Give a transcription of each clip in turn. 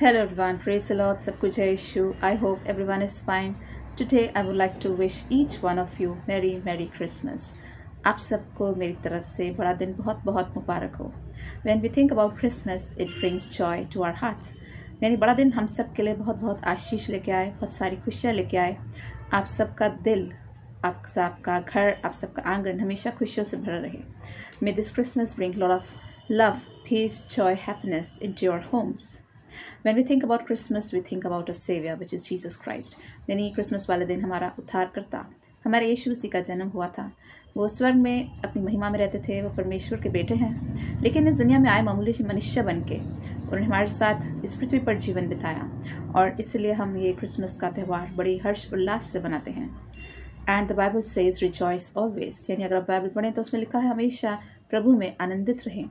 Hello everyone, praise the Lord, सब कुछ है यीशु. I hope everyone is fine. Today I would like to wish each one of you Merry Christmas. आप सबको मेरी तरफ से बड़ा दिन बहुत बहुत मुबारक हो. When we think about Christmas, it brings joy to our hearts. यानी बड़ा दिन हम सब के लिए बहुत बहुत आशीष लेके आए, बहुत सारी खुशियाँ लेके आए. आप सबका दिल, आप सबका घर, आप सबका आंगन हमेशा खुशियों से भरा रहे. May this Christmas bring a lot of love, peace, joy, happiness into your homes. When we think about Christmas, we think about a Savior, which is Jesus Christ. यानी क्रिसमस वाले दिन हमारा उद्धारकर्ता, हमारे यीशु मसीह का जन्म हुआ था. वो स्वर्ग में अपनी महिमा में रहते थे, वो परमेश्वर के बेटे हैं, लेकिन इस दुनिया में आए मामूली मनुष्य बन के उन्होंने हमारे साथ इस पृथ्वी पर जीवन बिताया. और इसलिए हम ये क्रिसमस का त्यौहार बड़ी हर्ष उल्लास से मनाते हैं. And the Bible says rejoice always, यानी अगर आप बाइबल पढ़ें तो उसमें लिखा है हमेशा प्रभु में आनंदित रहें.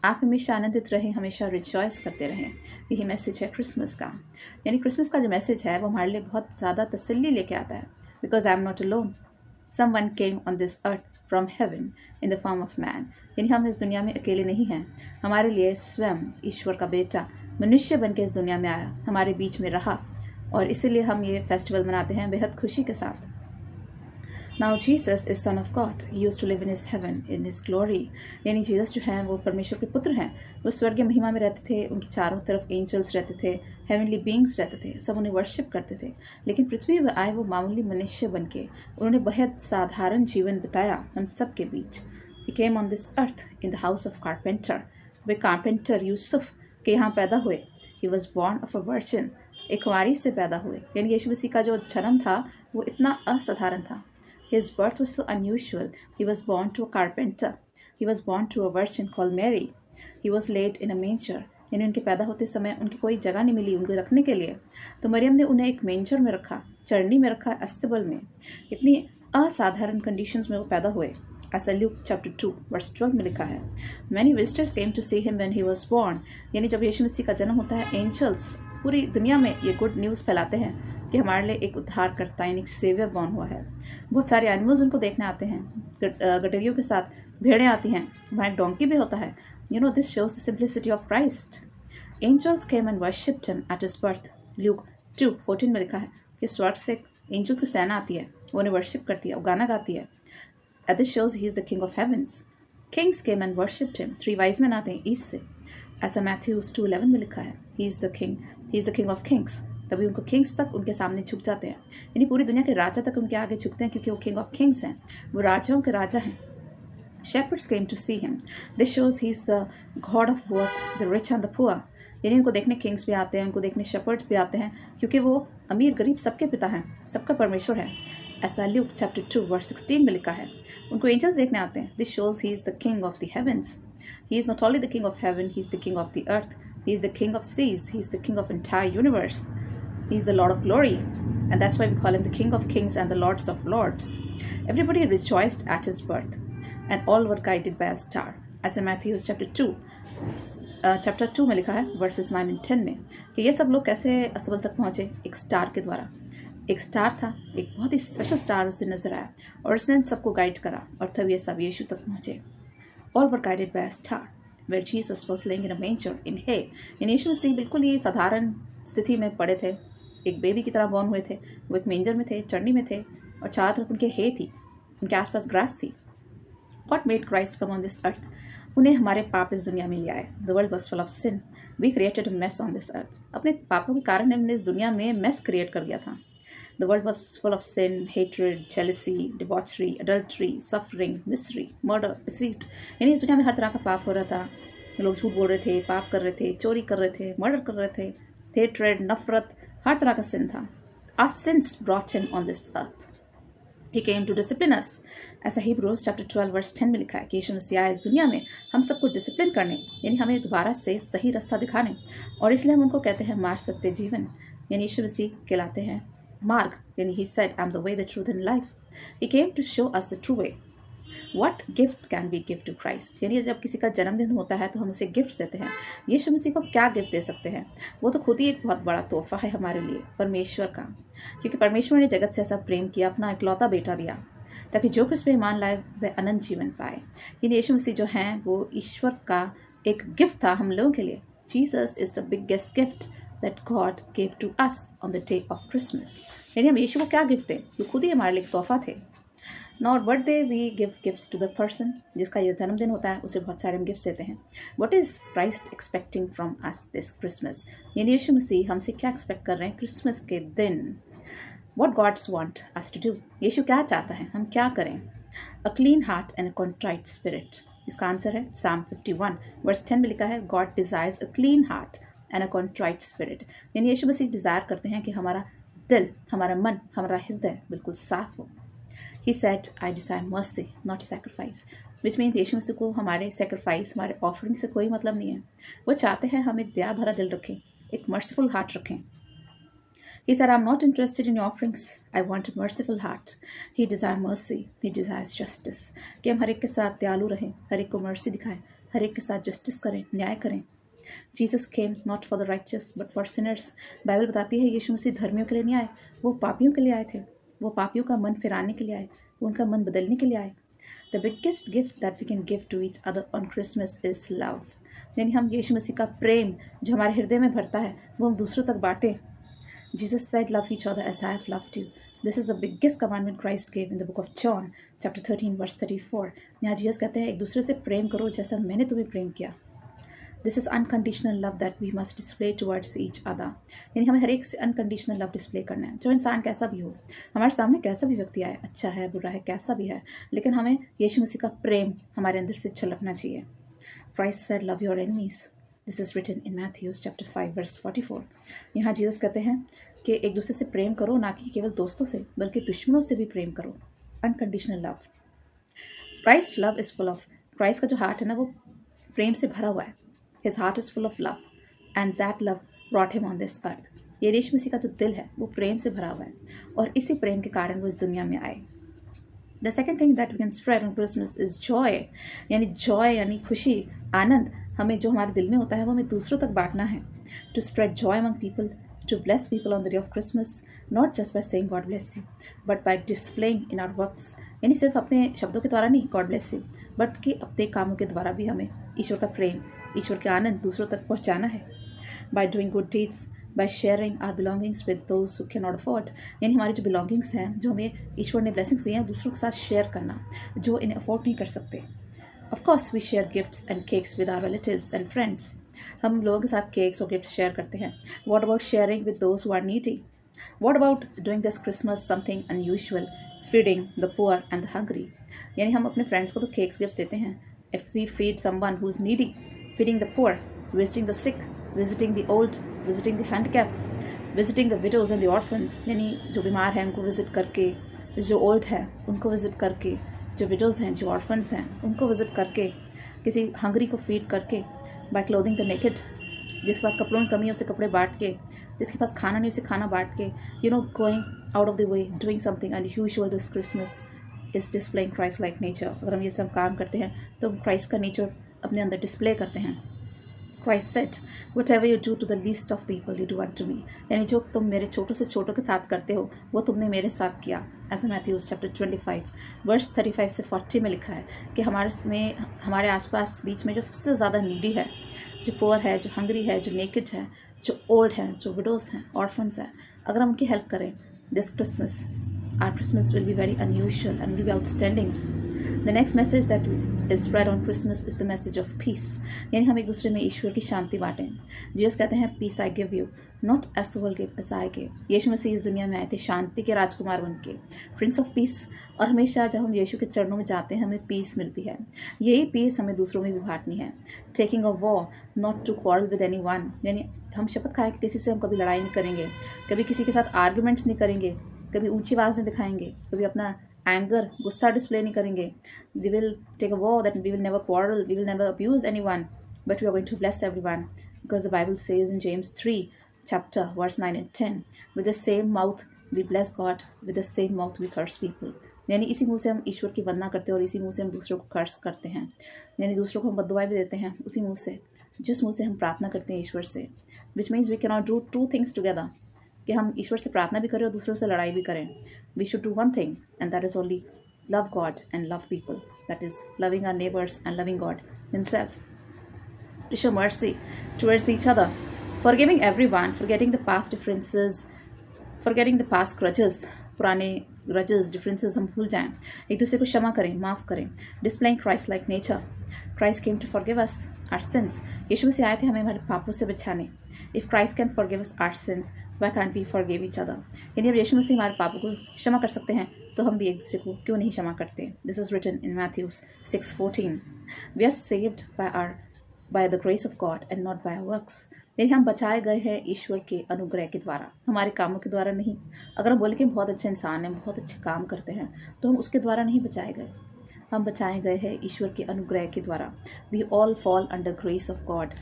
आप हमेशा आनंदित रहें, हमेशा रिजॉइस करते रहें. यही मैसेज है क्रिसमस का. यानी क्रिसमस का जो मैसेज है वो हमारे लिए बहुत ज़्यादा तसल्ली लेके आता है. Because I am not alone, someone came on this earth from heaven in the form of man. यानी हम इस दुनिया में अकेले नहीं हैं. हमारे लिए स्वयं ईश्वर का बेटा मनुष्य बन के इस दुनिया में आया, हमारे बीच में रहा, और इसीलिए हम ये फेस्टिवल मनाते हैं बेहद खुशी के साथ. Now Jesus is Son of God. He used to live in His heaven, in His glory. यानी जीसस जो हैं वो परमेश्वर के पुत्र हैं. वो स्वर्गीय महिमा में रहते थे, उनकी चारों तरफ एंजल्स रहते थे, हेवनली बींग्स रहते थे, सब उन्हें वर्शिप करते थे. लेकिन पृथ्वी पर आए वो मामूली मनुष्य बन के उन्होंने बेहद साधारण जीवन बिताया हम सब के बीच. He came on this earth in the house of carpenter. Way carpenter Yusuf के यहाँ पैदा हुए. He was born of a virgin. एक कुंवारी से पैदा हुए. यानी यीशु मसीह का जो जन्म था वो इतना असाधारण था. His birth was so unusual. He was born to a carpenter. He was born to a virgin called Mary. He was laid in a manger. यानी उनके पैदा होते समय उनकी कोई जगह नहीं मिली उनको रखने के लिए, तो मरियम ने उन्हें एक मेंजर में रखा, चरनी में रखा, अस्तबल में. इतनी असाधारण कंडीशंस में वो पैदा हुए. ऐसा ल्यूक चैप्टर 2 वर्स 12 में लिखा है. Many visitors came to see him when he was born. यानी जब यीशु मसीह का जन्म होता है, एंजल्स पूरी दुनिया में ये गुड न्यूज़ फैलाते हैं कि हमारे लिए एक उद्धारकर्ता यानी सेवियर बॉर्न हुआ है. बहुत सारे एनिमल्स उनको देखने आते हैं, गठरियों के साथ भेड़ें आती हैं, वहाँ एक डोंकी भी होता है. This shows the simplicity of Christ. Angels came and worshipped him at his birth. Luke 2:14 में लिखा है कि स्वर्ग से एंजल्स की सेना आती है, वो उन्हें वर्शिप करती है, वो गाना गाती है. At this shows he is the king of heavens. Kings came and worshipped him. 3 wise men आते हैं ईस्ट से. ऐसा मैथ्यूज 2:11 में लिखा है ही is the king of Kings. तभी उनको किंग्स तक उनके सामने झुक जाते हैं. यानी पूरी दुनिया के राजा तक उनके आगे झुकते हैं क्योंकि वो किंग ऑफ किंग्स हैं, वो राजाओं के राजा हैं. Shepherds came to see him. This shows he is the God of both the rich and the poor. यानी उनको देखने किंग्स भी आते हैं, उनको देखने शेपर्ड्स भी आते हैं, क्योंकि वो अमीर गरीब सबके पिता हैं, सबका परमेश्वर है. ऐसा ल्यूक चैप्टर 2 वर्स 16 में लिखा है. उनको एंजल्स देखने आते हैं. This shows he is the king of the heavens. He is not only the king of heaven, he is the king of the earth. He is the king of seas. He is the king of entire universe. He is the Lord of glory, and that's why we call him the King of Kings and the Lords of Lords. Everybody rejoiced at his birth, and all were guided by a star. As in Matthew chapter 2 में लिखा है verses 9 and 10 में कि ये सब लोग कैसे अस्तबल तक पहुँचे. एक स्टार के द्वारा. एक स्टार था, एक बहुत ही स्पेशल स्टार उस दिन नजर आया और उसने सबको गाइड करा, और तब ये सब यीशु तक पहुँचे. All were guided by a star, where Jesus was laying in a manger in hay. यानी यीशु मसीह बिल्कुल ही साधारण स्थिति में पड़े थे, एक बेबी की तरह बॉर्न हुए थे. वो एक मेंजर में थे, चढ़नी में थे, और चारों तरफ उनके हे थी, उनके आसपास ग्रास थी. What made Christ come on this earth? उन्हें हमारे पाप इस दुनिया में ले आए. The world was full of sin. We created a mess on this earth. अपने पापों के कारण हमने इस दुनिया में मेस क्रिएट कर दिया था. The world was full of sin, hatred, jealousy, debauchery, adultery, suffering, misery, murder, deceit. यानी इस दुनिया में हर तरह का पाप हो रहा था. लोग झूठ बोल रहे थे, पाप कर रहे थे, चोरी कर रहे थे, मर्डर कर रहे थे, हेट्रेड, नफरत, हर तरह का सिन था. Our sins brought him on this earth. He came to discipline us. ऐसा Hebrews chapter 12 verse 10 में लिखा है कि यीशु मसीह आया इस दुनिया में हम सबको डिसिप्लिन करने, यानी हमें दोबारा से सही रास्ता दिखाने, और इसलिए हम उनको कहते हैं मार्ग, सत्य, जीवन. यानी यीशु मसीह कहलाते हैं मार्ग. यानी he said, I am the way, the truth and life. He came to show us the true way. What gift can we give to Christ? यानी जब किसी का जन्मदिन होता है तो हम उसे गिफ्ट देते हैं. यीशु मसीह को क्या गिफ्ट दे सकते हैं? वो तो खुद ही एक बहुत बड़ा तोहफा है हमारे लिए, परमेश्वर का. क्योंकि परमेश्वर ने जगत से ऐसा प्रेम किया, अपना इकलौता बेटा दिया, ताकि जो किस पे ईमान लाए वह अनंत जीवन पाए. यानी यीशु मसीह जो हैं वो ईश्वर का एक गिफ्ट था हम लोगों के लिए. Jesus is the biggest gift that God gave to us on the day of Christmas. यानी हम यीशु को क्या गिफ्ट दें? वो खुद ही हमारे लिए एक तोहफा थे. Now on birthday we give gifts to the person जिसका ये जन्मदिन होता है, उसे बहुत सारे हम गिफ्ट्स देते हैं. What is Christ expecting from us this Christmas? यानी यीशु मसीह हमसे क्या एक्सपेक्ट कर रहे हैं क्रिसमस के दिन? What God's want us to do? यीशु क्या चाहता है, हम क्या करें? A clean heart and a contrite spirit. इसका आंसर है Psalm 51 वर्स 10 में लिखा है God desires a clean heart and a contrite spirit. यानी यीशु मसीह डिज़ायर करते हैं कि हमारा दिल, हमारा मन, हमारा हृदय बिल्कुल साफ हो. He said, I desire mercy, not sacrifice. Which means यीशु मसीह को हमारे सेक्रीफाइस, हमारे ऑफरिंग से कोई मतलब नहीं है. वो चाहते हैं हम एक दया भरा दिल रखें, एक मर्सीफुल हार्ट रखें. He said, I'm not interested in your offerings. I want a merciful heart. He desires mercy. He desires justice. कि हम हर एक के साथ दयालु रहें, हर एक को मर्सी दिखाएं, हर एक के साथ जस्टिस करें, न्याय करें. Jesus came not for the righteous but for sinners. Bible बताती है यीशु मसीह धर्मियों के लिए नहीं आए, वो पापियों के लिए आए थे. वो पापियों का मन फिराने के लिए आए, वो उनका मन बदलने के लिए आए. The biggest gift that we can give to each other on Christmas is love. यानी हम यीशु मसीह का प्रेम जो हमारे हृदय में भरता है वो हम दूसरों तक बांटें. Jesus said, love each other as I have loved you. This is the biggest commandment Christ gave in the book of John, chapter 13, verse 34. यहाँ जीसस कहते हैं एक दूसरे से प्रेम करो जैसा मैंने तुम्हें प्रेम किया. This is unconditional love that we must display towards each other. यानी हमें हर एक से अनकंडीशनल लव डिस्प्ले करना है. जो इंसान कैसा भी हो, हमारे सामने कैसा भी व्यक्ति आए, अच्छा है, बुरा है, कैसा भी है, लेकिन हमें यीशु मसीह का प्रेम हमारे अंदर से छलकना चाहिए. Christ said, love your enemies. This is written in Matthew chapter 5 verse 44. यहाँ जीसस कहते हैं कि एक दूसरे से प्रेम करो, ना कि केवल दोस्तों से बल्कि दुश्मनों से भी प्रेम करो. Unconditional love. Christ love is full of. Christ का जो हार्ट है ना वो प्रेम से भरा हुआ है. His heart is full of love and that love brought him on this earth. ये यीशु मसीह का जो दिल है वो प्रेम से भरा हुआ है और इसी प्रेम के कारण वो इस दुनिया में आए. The second thing that we can spread on Christmas is joy. यानी joy यानी खुशी, आनंद. हमें जो हमारे दिल में होता है वो हमें दूसरों तक बांटना है. To spread joy among people, to bless people on the day of Christmas, not just by saying God bless you, but by displaying in our works. यानी सिर्फ अपने शब्दों के द्वारा नहीं God bless you, बट कि अपने कामों के द्वारा भी हमें ईश्वर का प्रेम, ईश्वर के आनंद दूसरों तक पहुंचाना है. By doing good deeds, by sharing our belongings with those who cannot afford. यानी हमारी जो belongings हैं, जो हमें ईश्वर ने blessings दी हैं, दूसरों के साथ शेयर करना, जो इन्हें अफोर्ड नहीं कर सकते. Of course, we share gifts and cakes with our relatives and friends. हम लोगों के साथ केक्स और गिफ्ट्स शेयर करते हैं. What about sharing with those who are needy? What about doing this Christmas something unusual, feeding the poor and the hungry? यानी हम अपने फ्रेंड्स को तो केक्स गिफ्ट्स देते हैं. If we feed someone who's needy, feeding the poor, visiting the sick, visiting the old, visiting the handicapped, visiting the widows and the orphans, यानी जो बीमार हैं उनको विजिट करके, जो ओल्ड हैं उनको विजिट करके, जो विडोज़ हैं, जो ऑर्फन्स हैं उनको विजिट करके, किसी हंगरी को फीड करके, बाय क्लोथिंग द नेकेड, जिसके पास कपड़ों की कमी है उसे कपड़े बांट के, जिसके पास खाना नहीं उसे खाना बांट के, going out of the way, doing something unusual this Christmas is displaying Christ like nature. अगर हम ये सब काम करते हैं तो हम क्राइस्ट का नेचर अपने अंदर डिस्प्ले करते हैं. Christ said, whatever you do to the least of people, you do unto me. यानी जो तुम मेरे छोटों से छोटों के साथ करते हो वो तुमने मेरे साथ किया. ऐसा मैथ्यूज़ चैप्टर 25 वर्स 35 से 40 में लिखा है कि हमारे आसपास बीच में जो सबसे ज़्यादा नीडी है, जो पुअर है, जो हंगरी है, जो नेकेड है, जो ओल्ड है, जो विडोज़ हैं, ऑर्फन्स हैं, अगर हम उनकी हेल्प करें this Christmas, our Christmas will be very unusual and will be outstanding. The next message that is spread on Christmas is the message of peace. यानी हम एक दूसरे में ईश्वर की शांति बांटें. जीसस कहते हैं peace I give you, not as the world gave, as I gave. यीशु मसीह इस दुनिया में आए थे शांति के राजकुमार बन के, Prince of Peace. और हमेशा जब हम यीशु के चरणों में जाते हैं हमें पीस मिलती है. यही पीस हमें दूसरों में भी बांटनी है. Taking a vow not to quarrel with anyone. यानी हम शपथ खाएं कि किसी से हम कभी लड़ाई नहीं करेंगे, कभी किसी के साथ आर्ग्यूमेंट्स नहीं करेंगे, कभी ऊंची आवाज़ नहीं दिखाएंगे, कभी अपना एंगर, गुस्सा डिस्प्ले नहीं करेंगे. We will take a vow that we will never quarrel, we will never abuse anyone, but we are going to bless everyone, because the Bible says in James 3 chapter verse 9 and 10, with the same mouth we bless God, with the same mouth we curse people. यानी इसी मुंह से हम ईश्वर की वंदना करते हैं और इसी मुंह से हम दूसरों को कर्स करते हैं. यानी दूसरों को हम बद्दुआएं भी देते हैं उसी मुंह से, जिस मुंह से हम प्रार्थना करते हैं ईश्वर से. Which means we can not do two things together, कि हम ईश्वर से प्रार्थना भी करें और दूसरों से लड़ाई भी करें. We should do one thing and that is only love God and love people. That is loving our neighbours and loving God himself. To show mercy towards each other Forgiving everyone, forgetting the past differences, forgetting the past grudges, पुराने grudges differences हम भूल जाएं, एक दूसरे को क्षमा करें, माफ़ करें. Displaying Christ like nature. Christ came to forgive us our sins. Yeshu Masih आए थे हमें हमारे पापों से बचाने. If Christ can forgive us our sins, why can't we forgive each other. यानी अब यीशु मसीह हमारे पापों को क्षमा कर सकते हैं तो हम भी एक दूसरे को क्यों नहीं क्षमा करते. This is written in Matthew's 6:14. We are saved by the grace of God and not by works. यानी हम बचाए गए हैं ईश्वर के अनुग्रह के द्वारा, हमारे कामों के द्वारा नहीं. अगर हम बोले कि हम बहुत अच्छे इंसान हैं, बहुत अच्छे काम करते हैं, तो हम उसके द्वारा नहीं बचाए गए. हम बचाए गए हैं ईश्वर के अनुग्रह के द्वारा. We all fall under grace of God.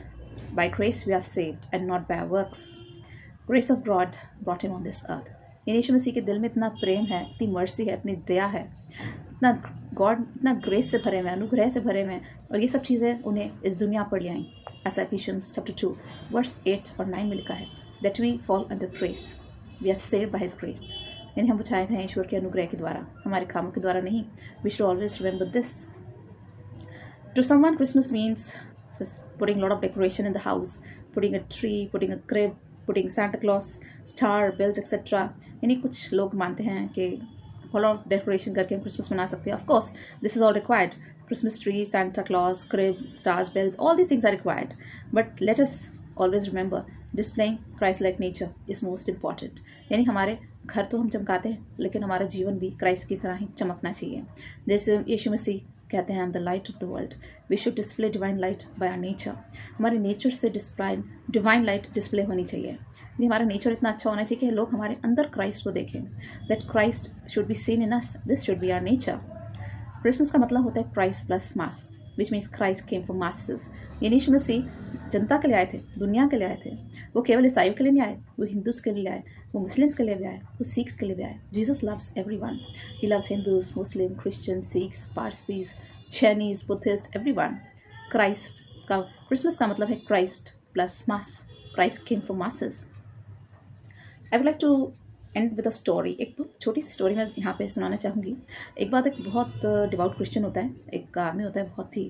By grace we are saved and not by works. Grace of God brought him on this earth. यानी यीशु मसीह के दिल में इतना प्रेम है, इतनी मर्सी है, इतनी दया है, इतना गॉड इतना ग्रेस से भरे हुए, अनुग्रह से भरे हुए, और ये सब चीज़ें उन्हें इस दुनिया पर ले आई. ऐसा एफिशियंस चैप्टर 2 वर्स 8 और 9 में लिखा है that we fall under grace, we are saved by his grace. यानी हम बचाए गए हैं ईश्वर के अनुग्रह के द्वारा, हमारे कामों के द्वारा नहीं. We should always remember this. To someone Christmas means putting lot of decoration in the house, putting a tree, putting a crib, putting Santa Claus, star, bells etcetera. यानी कुछ लोग मानते हैं कि फॉल ऑफ डेकोरेशन करके हम Christmas मना सकते हैं. Of course this is all required. Christmas tree, Santa Claus, crib, stars, bells, all these things are required. But let us always remember displaying Christ-like nature is most important. यानी हमारे घर तो हम चमकाते हैं, लेकिन हमारा जीवन भी क्राइस्ट की तरह ही चमकना चाहिए. जैसे यीशु मसीह कहते हैं, I am the light of the world. We should display divine light by our nature. हमारे नेचर से डिवाइन लाइट डिस्प्ले होनी चाहिए. यानी हमारा नेचर इतना अच्छा होना चाहिए कि लोग हमारे अंदर क्राइस्ट को देखें. That Christ should be seen in us. This should be our nature. Christmas का मतलब होता है Christ plus mass, which means Christ came for masses. यानी यीशु मसीह जनता के लिए आए थे, दुनिया के लिए आए थे. वो केवल ईसाइयों के लिए नहीं आए, वो हिंदूज के लिए आए, वो मुस्लिम्स के लिए भी आए, वो सिख्स के लिए भी आए. Jesus loves everyone. He loves Hindus, Muslim, Christian, Sikhs, Parsis, Chinese, Buddhist, everyone. Christmas का मतलब है Christ plus mass. Christ came for masses. I would like to end with a story. एक छोटी सी स्टोरी मैं यहाँ पे सुनाना चाहूँगी. एक बात, एक बहुत डिवाउट क्रिश्चियन होता है, एक आदमी होता है, बहुत ही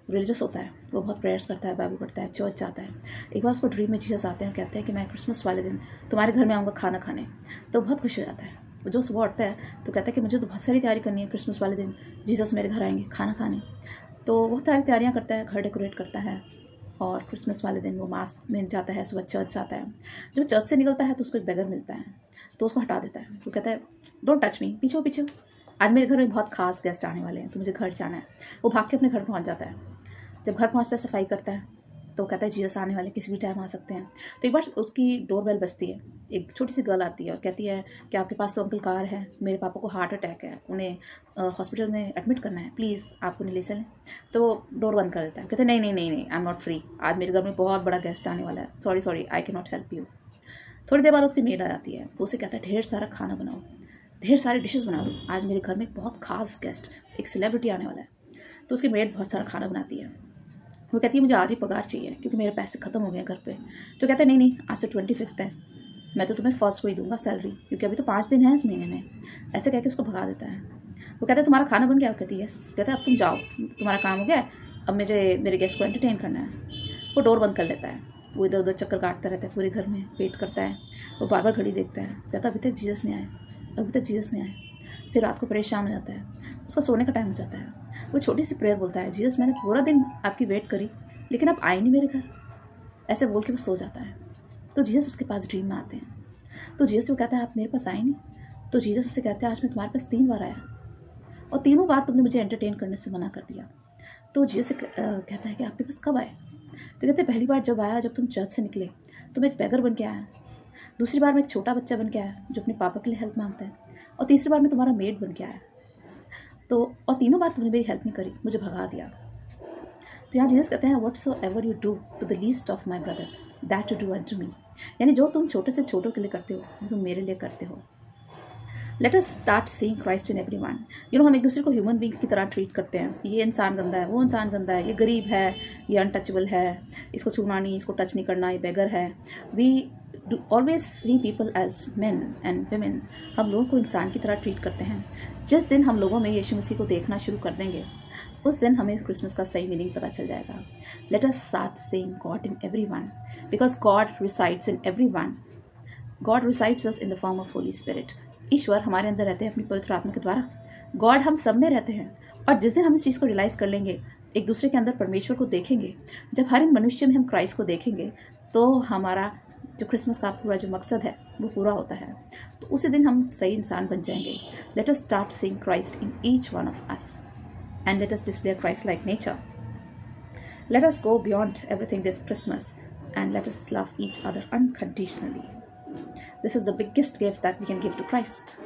रिलीजियस होता है. वो बहुत प्रेयर्स करता है, बाइबल पढ़ता है, चर्च जाता है. एक बार उसको ड्रीम में जीसस आते हैं, कहते हैं कि मैं क्रिसमस वाले दिन तुम्हारे घर में आऊँगा खाना खाने. तो बहुत खुश हो जाता है. जो सुबह उठता है तो कहता है कि मुझे तो बहुत सारी तैयारी करनी है, क्रिसमस वाले दिन जीसस मेरे घर आएंगे खाना खाने. तो बहुत सारी तैयारियाँ करता है, घर डेकोरेट करता है, और क्रिसमस वाले दिन वो मास में जाता है, सुबह चर्च जाता है. जब चर्च से निकलता है तो उसको एक बेगर मिलता है, तो उसको हटा देता है. वो कहता है डोंट टच मी, पीछे पीछे, आज मेरे घर में बहुत खास गेस्ट आने वाले हैं, तो मुझे घर जाना है. वो भाग के अपने घर पहुंच जाता है. जब घर पहुंचता है सफाई करता है तो कहता है जीसस आने वाले, किसी भी टाइम आ सकते हैं. तो एक बार उसकी डोरबेल बजती है. एक छोटी सी गर्ल आती है और कहती है कि आपके पास तो अंकल कार है, मेरे पापा को हार्ट अटैक है, उन्हें हॉस्पिटल में एडमिट करना है, प्लीज़ आप उन्हें ले चलें. तो डोर बंद कर देता है. कहते हैं नहीं नहीं नहीं नहीं, आई एम नॉट फ्री, आज मेरे घर में बहुत बड़ा गेस्ट आने वाला है, sorry I can not help you. थोड़ी देर बाद उसकी मेड आ जाती है. वो उसे कहता है ढेर सारा खाना बनाओ, ढेर सारी डिशेस बना दो, आज मेरे घर में एक बहुत खास गेस्ट, एक सेलिब्रिटी आने वाला है. तो उसकी मेड बहुत सारा खाना बनाती है. वो कहती है मुझे आज ही पगार चाहिए क्योंकि मेरे पैसे ख़त्म हो गए हैं घर पे. तो कहते हैं नहीं नहीं, आज तो 25 है, मैं तो तुम्हें फर्स्ट को ही दूंगा सैलरी, क्योंकि अभी तो 5 दिन है इस महीने में. ऐसे कह के उसको भगा देता है. वो कहता है तुम्हारा खाना बन गया. वो कहती है यस. कहता है अब तुम जाओ, तुम्हारा काम हो गया, अब मुझे मेरे गेस्ट को एंटरटेन करना है. वो डोर बंद कर लेता है. वो इधर उधर चक्कर काटता रहता है पूरे घर में, वेट करता है. वो बार बार घड़ी देखता है. कहता अभी तक जीसस नहीं आए, अभी तक जीसस नहीं आए. फिर रात को परेशान हो जाता है. उसका सोने का टाइम हो जाता है. वो छोटी सी प्रेयर बोलता है, जीसस मैंने पूरा दिन आपकी वेट करी, लेकिन आप आए नहीं मेरे घर. ऐसे बोल के वो सो जाता है. तो जीसस उसके पास ड्रीम में आते हैं. तो जीसस वो कहता है आप मेरे पास आए नहीं. तो जीसस उससे कहते हैं आज मैं तुम्हारे पास 3 बार आया और तीनों बार तुमने मुझे एंटरटेन करने से मना कर दिया. तो जीसस कहता है कि आप मेरे पास कब आए. तो कहते हैं पहली बार जब आया, जब तुम चर्च से निकले तो मैं एक बेगर बन के आया. दूसरी बार मैं एक छोटा बच्चा बन के आया जो अपने पापा के लिए हेल्प मांगता है. और तीसरी बार मैं तुम्हारा मेड बन के आया. तो और तीनों बार तुमने मेरी हेल्प नहीं करी, मुझे भगा दिया. तो यहाँ जीसस कहते हैं whatsoever you do to the least of my brother that you do unto me. यानी जो तुम छोटे से छोटों के लिए करते हो, वो तुम मेरे लिए करते हो. Late us start seeing Christ in everyone. हम एक दूसरे को ह्यूमन बींग्स की तरह ट्रीट करते हैं. ये इंसान गंदा है, वो इंसान गंदा है, ये गरीब है, ये अनटचेबल है, इसको छूना नहीं, इसको टच नहीं करना, ये बेगर है. We do always see people as men and women. हम लोगों को इंसान की तरह ट्रीट करते हैं. जिस दिन हम लोगों में यीशु मसीह को देखना शुरू कर देंगे, उस दिन हमें क्रिसमस का सही मीनिंग पता चल जाएगा. Let us start saying God in everyone, because God resides in everyone. God resides us in the form of holy spirit. ईश्वर हमारे अंदर रहते हैं अपनी पवित्र आत्मा के द्वारा. गॉड हम सब में रहते हैं. और जिस दिन हम इस चीज़ को रियलाइज़ कर लेंगे, एक दूसरे के अंदर परमेश्वर को देखेंगे, जब हर एक मनुष्य में हम क्राइस्ट को देखेंगे, तो हमारा जो क्रिसमस का पूरा जो मकसद है वो पूरा होता है. तो उसी दिन हम सही इंसान बन जाएंगे. Late us start seeing Christ in each one of us and let us display Christ like nature. Let us go beyond everything this Christmas and let us love each other unconditionally. This is the biggest gift that we can give to Christ.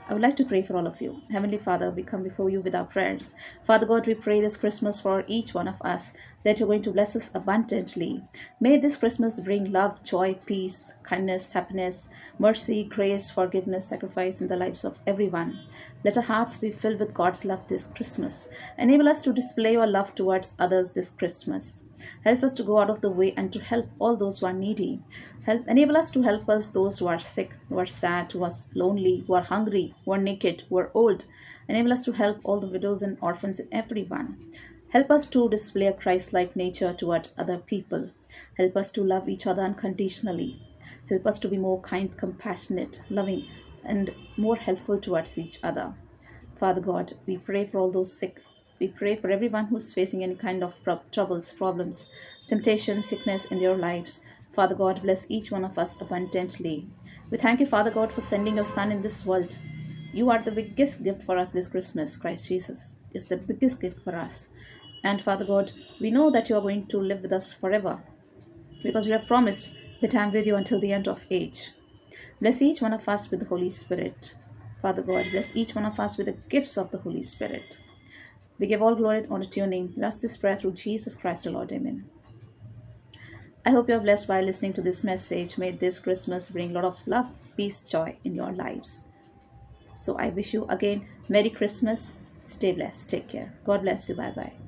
I would like to pray for all of you. Heavenly Father, we come before you with our prayers. Father God, we pray this Christmas for each one of us that you're going to bless us abundantly. May this Christmas bring love, joy, peace, kindness, happiness, mercy, grace, forgiveness, sacrifice in the lives of everyone. Let our hearts be filled with God's love this Christmas. Enable us to display your love towards others this Christmas. Help us to go out of the way and to help all those who are needy. Enable us to help us those who are sick, who are sad, who are lonely, who are hungry, who are naked, who are old. Enable us to help all the widows and orphans and everyone. Help us to display a Christ-like nature towards other people. Help us to love each other unconditionally. Help us to be more kind, compassionate, loving, and more helpful towards each other. Father God, we pray for all those sick. We pray for everyone who's facing any kind of troubles, problems, temptation, sickness in their lives. Father God, bless each one of us abundantly. We thank you, Father God, for sending your Son in this world. You are the biggest gift for us this Christmas. Christ Jesus is the biggest gift for us. And Father God, we know that you are going to live with us forever, because you have promised that I am with you until the end of age. Bless each one of us with the Holy Spirit. Father God, bless each one of us with the gifts of the Holy Spirit. We give all glory and honor to your name. We ask this prayer through Jesus Christ our Lord. Amen. I hope you are blessed while listening to this message. May this Christmas bring a lot of love, peace, joy in your lives. So I wish you again Merry Christmas. Stay blessed. Take care. God bless you. Bye-bye.